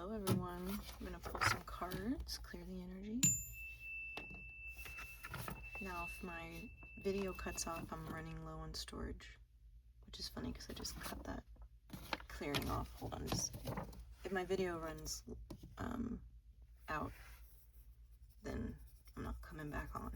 Hello everyone, I'm going to pull some cards, clear the energy. Now if my video cuts off, I'm running low on storage, which is funny because I just cut that clearing off. Hold on, if my video runs out, then I'm not coming back on.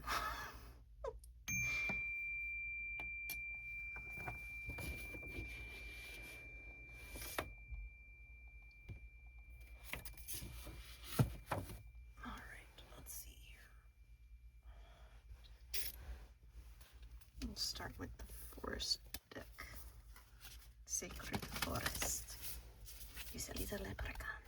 We'll start with the forest deck. Sacred Forest. Visualiza leprechauns.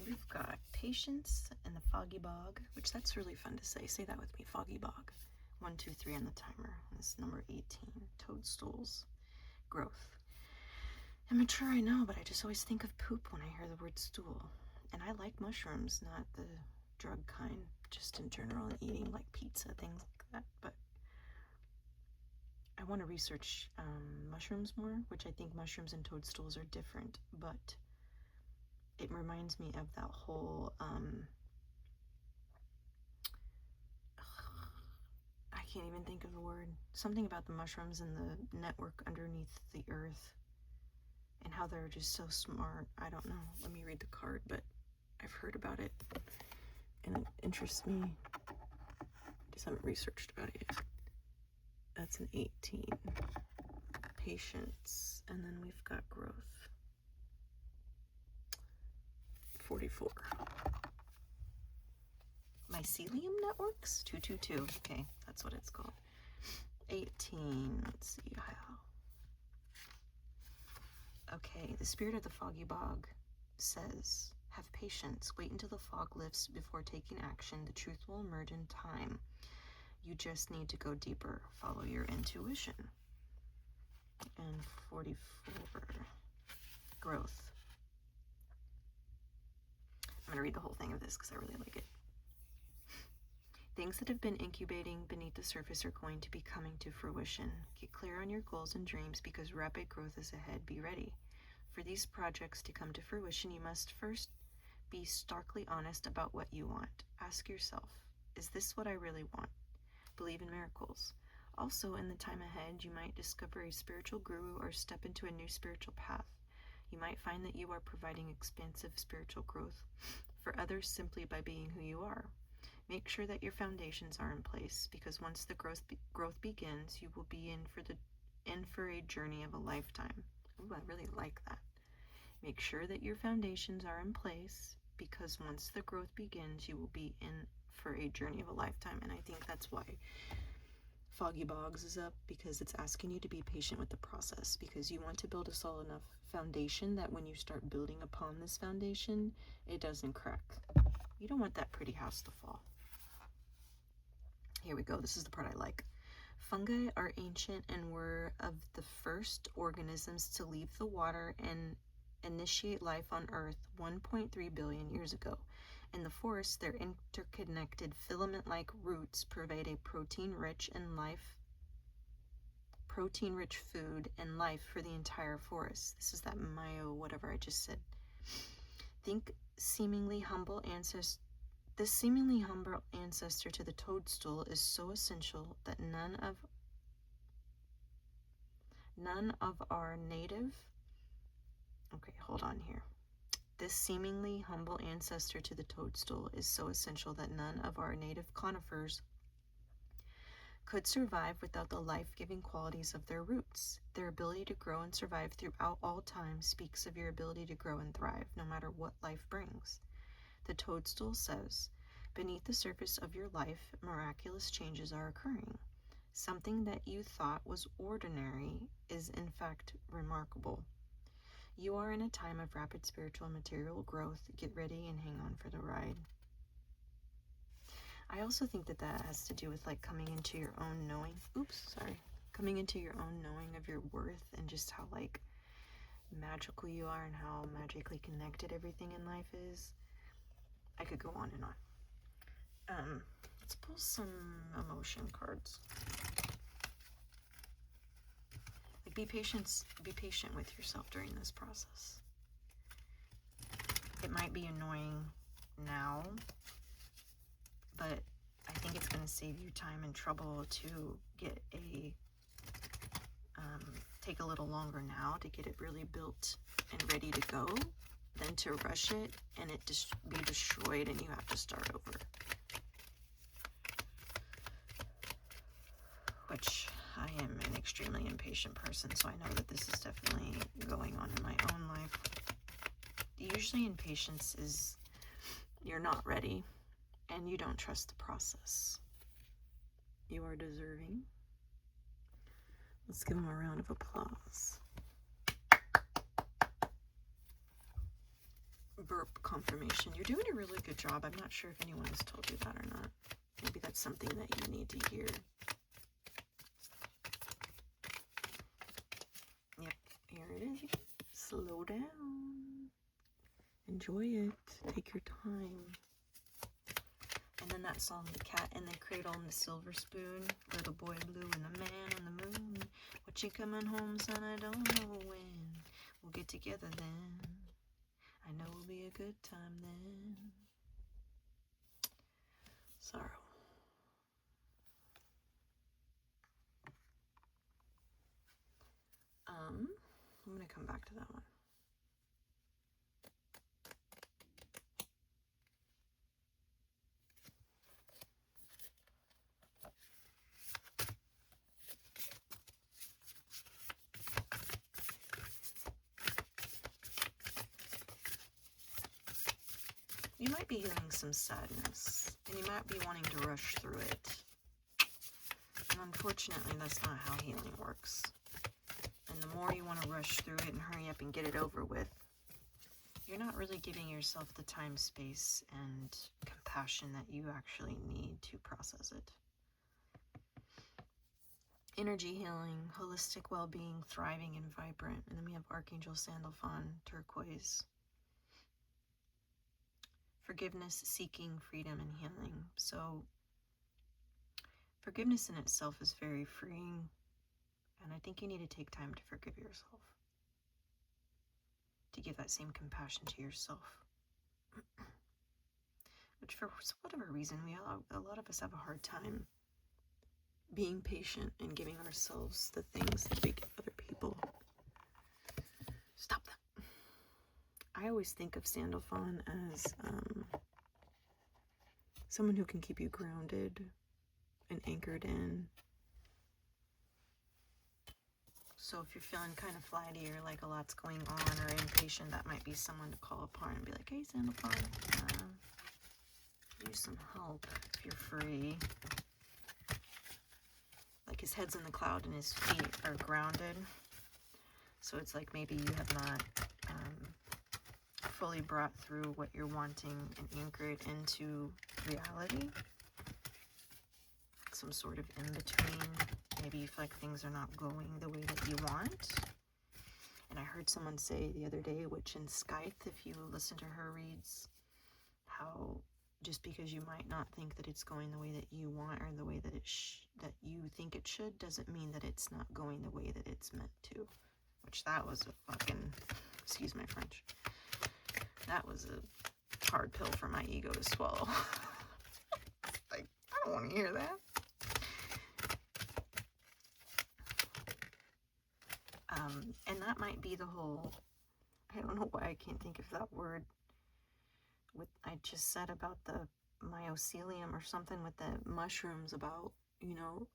We've got Patience and the Foggy Bog, which that's really fun to say. Say that with me, Foggy Bog. 1, 2, 3 on the timer. This is number 18. Toadstools. Growth. Immature, I know, but I just always think of poop when I hear the word stool. And I like mushrooms, not the drug kind, just in general, and eating like pizza, things like that. But I want to research mushrooms more, which I think mushrooms and toadstools are different, but it reminds me of that whole, I can't even think of the word, something about the mushrooms and the network underneath the earth and how they're just so smart. I don't know. Let me read the card, but I've heard about it and it interests me. I just haven't researched about it yet. That's an 18. Patience. And then we've got growth. 44. Mycelium networks? 222. Okay, that's what it's called. 18. Let's see how. Okay, the spirit of the Foggy Bog says, have patience. Wait until the fog lifts before taking action. The truth will emerge in time. You just need to go deeper. Follow your intuition. And 44. Growth. I'm going to read the whole thing of this because I really like it. Things that have been incubating beneath the surface are going to be coming to fruition. Get clear on your goals and dreams because rapid growth is ahead. Be ready. For these projects to come to fruition, you must first be starkly honest about what you want. Ask yourself, is this what I really want? Believe in miracles. Also, in the time ahead, you might discover a spiritual guru or step into a new spiritual path. You might find that you are providing expansive spiritual growth for others simply by being who you are. Make sure that your foundations are in place because once the growth begins, you will be in for a journey of a lifetime. Ooh, I really like that. Make sure that your foundations are in place because once the growth begins, you will be in for a journey of a lifetime. And I think that's why Foggy Bogs is up, because it's asking you to be patient with the process because you want to build a solid enough foundation that when you start building upon this foundation, it doesn't crack. You don't want that pretty house to fall. Here we go. This is the part I like. Fungi are ancient and were of the first organisms to leave the water and initiate life on Earth 1.3 billion years ago. In the forest, their interconnected filament-like roots provide a protein-rich food and life for the entire forest. This is that Maive, whatever I just said. This seemingly humble ancestor to the toadstool is so essential that none of our native. Okay, hold on here. This seemingly humble ancestor to the toadstool is so essential that none of our native conifers could survive without the life-giving qualities of their roots. Their ability to grow and survive throughout all time speaks of your ability to grow and thrive, no matter what life brings. The toadstool says, beneath the surface of your life, miraculous changes are occurring. Something that you thought was ordinary is in fact remarkable. You are in a time of rapid spiritual and material growth. Get ready and hang on for the ride. I also think that that has to do with like coming into your own knowing. Coming into your own knowing of your worth and just how like magical you are and how magically connected everything in life is. I could go on and on. Let's pull some emotion cards. Like be patient with yourself during this process. It might be annoying now, but I think it's going to save you time and trouble to get take a little longer now to get it really built and ready to go than to rush it and it just be destroyed and you have to start over. Which I am an extremely impatient person, so I know that this is definitely going on in my own life. Usually impatience is you're not ready and you don't trust the process. You are deserving. Let's give them a round of applause. Burp confirmation. You're doing a really good job. I'm not sure if anyone has told you that or not. Maybe that's something that you need to hear. Yep, here it is. Slow down. Enjoy it. Take your time. And then that song, The Cat in the Cradle and the Silver Spoon, Little Boy Blue and the Man on the Moon. What you coming home, son? I don't know when. We'll get together then. I know it'll be a good time then. Sorrow. I'm going to come back to that one. You might be feeling some sadness, and you might be wanting to rush through it. And unfortunately, that's not how healing works. And the more you want to rush through it and hurry up and get it over with, you're not really giving yourself the time, space, and compassion that you actually need to process it. Energy healing, holistic well-being, thriving and vibrant. And then we have Archangel Sandalphon, turquoise. Forgiveness, seeking freedom and healing. So forgiveness in itself is very freeing, and I think you need to take time to forgive yourself, to give that same compassion to yourself. Which for whatever reason, a lot of us have a hard time being patient and giving ourselves the things that we give other people. Stop that. I always think of Sandalphon as someone who can keep you grounded and anchored in. So if you're feeling kind of flighty or like a lot's going on or impatient, that might be someone to call upon and be like, hey, Sandalphon, use some help if you're free. Like his head's in the cloud and his feet are grounded. So it's like maybe you have not fully brought through what you're wanting and anchored into reality. Some sort of in-between. Maybe you feel like things are not going the way that you want. And I heard someone say the other day, which in Skype, if you listen to her reads, how just because you might not think that it's going the way that you want or the way that that you think it should, doesn't mean that it's not going the way that it's meant to. Which that was a fucking, excuse my French, that was a hard pill for my ego to swallow. Like, I don't want to hear that. And that might be the whole, I don't know why I can't think of that word, what I just said about the mycelium or something with the mushrooms about, you know,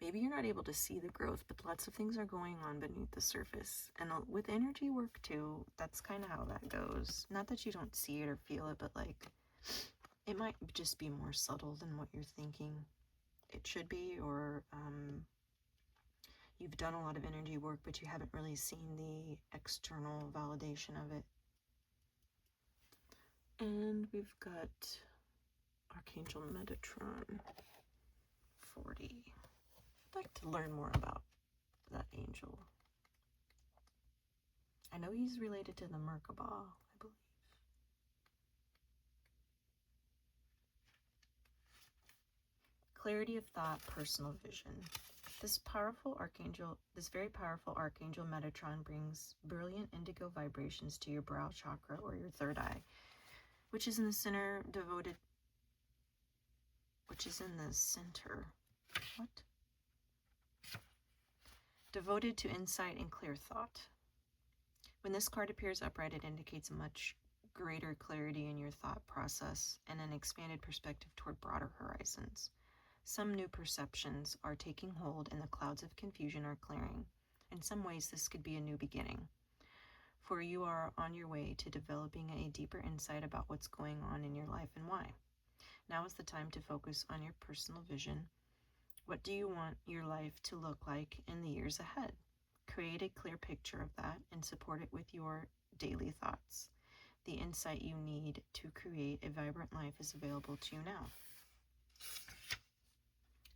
maybe you're not able to see the growth, but lots of things are going on beneath the surface. And with energy work too, that's kind of how that goes. Not that you don't see it or feel it, but like, it might just be more subtle than what you're thinking. it should be, or you've done a lot of energy work, but you haven't really seen the external validation of it. And we've got Archangel Metatron 40. I'd like to learn more about that angel. I know he's related to the Merkabah, I believe. Clarity of thought, personal vision. This very powerful Archangel Metatron brings brilliant indigo vibrations to your brow chakra, or your third eye, which is in the center, What? Devoted to insight and clear thought. When this card appears upright, it indicates a much greater clarity in your thought process and an expanded perspective toward broader horizons. Some new perceptions are taking hold and the clouds of confusion are clearing. In some ways, this could be a new beginning, for you are on your way to developing a deeper insight about what's going on in your life and why. Now is the time to focus on your personal vision. What do you want your life to look like in the years ahead? Create a clear picture of that and support it with your daily thoughts. The insight you need to create a vibrant life is available to you now.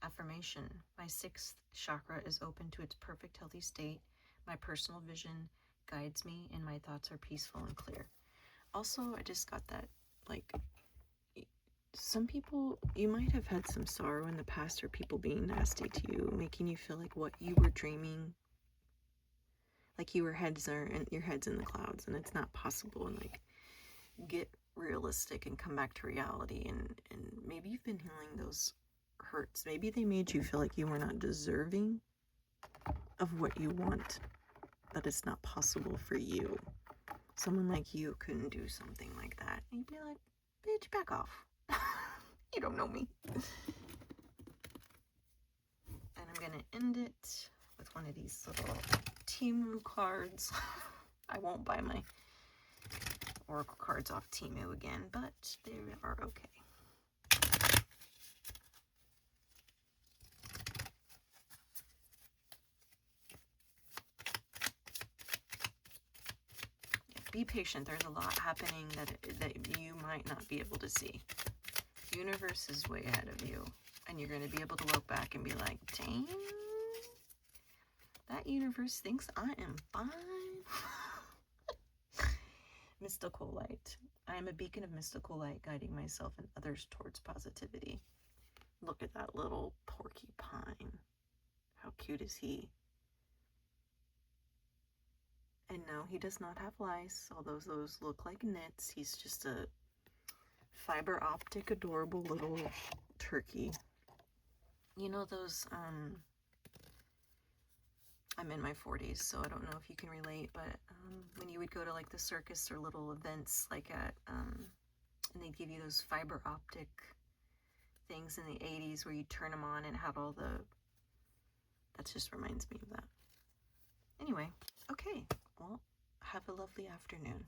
Affirmation. My sixth chakra is open to its perfect healthy state. My personal vision guides me and my thoughts are peaceful and clear. Also, I just got that, like, some people, you might have had some sorrow in the past, or people being nasty to you, making you feel like what you were dreaming, like your head's in the clouds and it's not possible, and like get realistic and come back to reality. And maybe you've been healing those hurts. Maybe they made you feel like you were not deserving of what you want, that it's not possible for you. Someone like you couldn't do something like that. And you'd be like, bitch, back off. You don't know me. And I'm gonna end it with one of these little Temu cards. I won't buy my Oracle cards off Temu again, but they are okay. Be patient. There's a lot happening that you might not be able to see. The universe is way ahead of you, and you're going to be able to look back and be like, dang, that universe thinks I am fine. Mystical light. I am a beacon of mystical light, guiding myself and others towards positivity. Look at that little porcupine. How cute is he? And no, he does not have lice, although those look like nits. He's just a fiber optic, adorable little turkey. You know those, I'm in my 40s, so I don't know if you can relate, but when you would go to like the circus or little events like at, and they'd give you those fiber optic things in the 80s where you turn them on and had all that just reminds me of that. Anyway, okay, well, have a lovely afternoon.